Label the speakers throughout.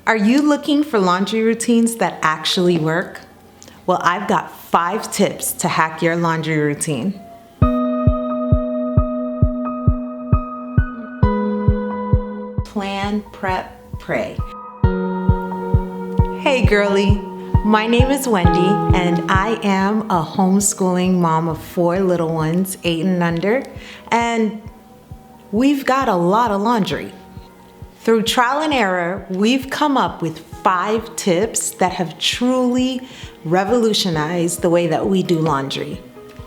Speaker 1: Are you looking for laundry routines that actually work? Well, I've got 5 tips to hack your laundry routine. Plan, prep, pray. Hey girlie, my name is Wendy and I am a homeschooling mom of 4 little ones, 8 and under, and we've got a lot of laundry. Through trial and error, we've come up with 5 tips that have truly revolutionized the way that we do laundry,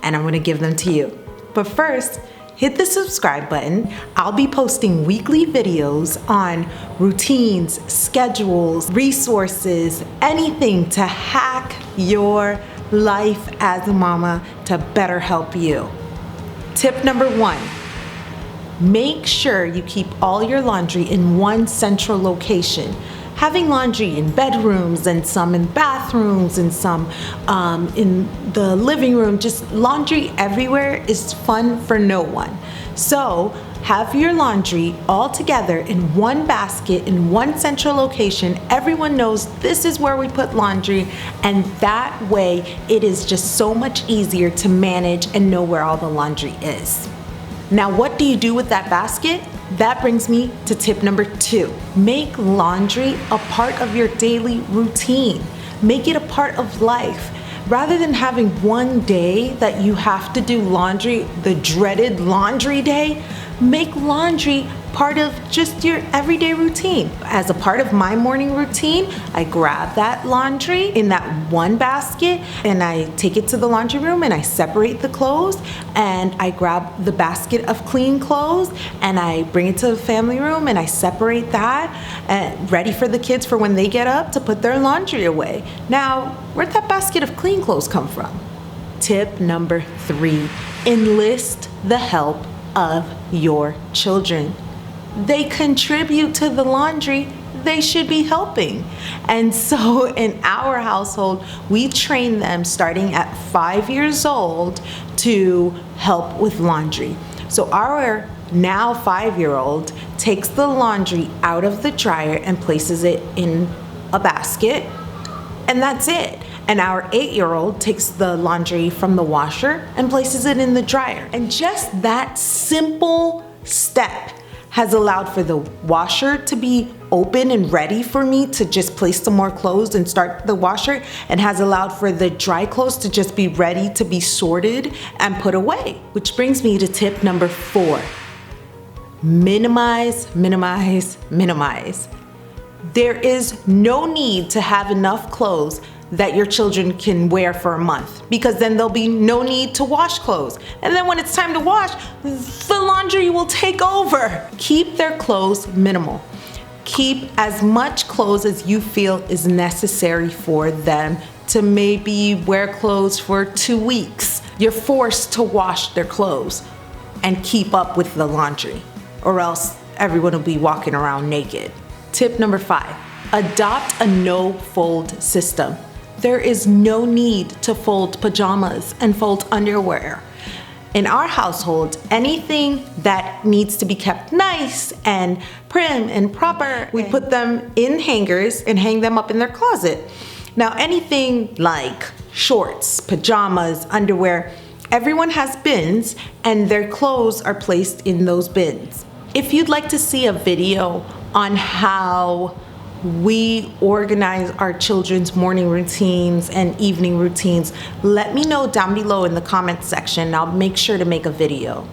Speaker 1: and I'm gonna give them to you. But first, hit the subscribe button. I'll be posting weekly videos on routines, schedules, resources, anything to hack your life as a mama to better help you. Tip number 1. Make sure you keep all your laundry in one central location. Having laundry in bedrooms and some in bathrooms and some in the living room, just laundry everywhere is fun for no one. So have your laundry all together in one basket in one central location. Everyone knows this is where we put laundry, and that way it is just so much easier to manage and know where all the laundry is. Now, what do you do with that basket? That brings me to tip number 2. Make laundry a part of your daily routine. Make it a part of life. Rather than having one day that you have to do laundry, the dreaded laundry day, make laundry part of just your everyday routine. As a part of my morning routine, I grab that laundry in that one basket and I take it to the laundry room and I separate the clothes, and I grab the basket of clean clothes and I bring it to the family room and I separate that, and ready for the kids for when they get up to put their laundry away. Now, where'd that basket of clean clothes come from? Tip number 3, enlist the help of your children. They contribute to the laundry, they should be helping. And so in our household, we train them starting at 5 years old to help with laundry. So our now 5-year-old takes the laundry out of the dryer and places it in a basket, and that's it. And our 8-year-old takes the laundry from the washer and places it in the dryer. And just that simple step has allowed for the washer to be open and ready for me to just place some more clothes and start the washer, and has allowed for the dry clothes to just be ready to be sorted and put away. Which brings me to tip number 4. Minimize, minimize, minimize. There is no need to have enough clothes that your children can wear for a month, because then there'll be no need to wash clothes. And then when it's time to wash, the laundry will take over. Keep their clothes minimal. Keep as much clothes as you feel is necessary for them to maybe wear clothes for 2 weeks. You're forced to wash their clothes and keep up with the laundry, or else everyone will be walking around naked. Tip number 5, adopt a no-fold system. There is no need to fold pajamas and fold underwear. In our household, anything that needs to be kept nice and prim and proper, we put them in hangers and hang them up in their closet. Now, anything like shorts, pajamas, underwear, everyone has bins and their clothes are placed in those bins. If you'd like to see a video on how we organize our children's morning routines and evening routines, let me know down below in the comments section. I'll make sure to make a video.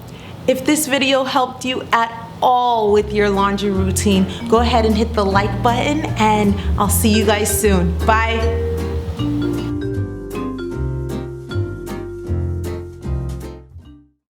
Speaker 1: If this video helped you at all with your laundry routine, go ahead and hit the like button, and I'll see you guys soon. Bye.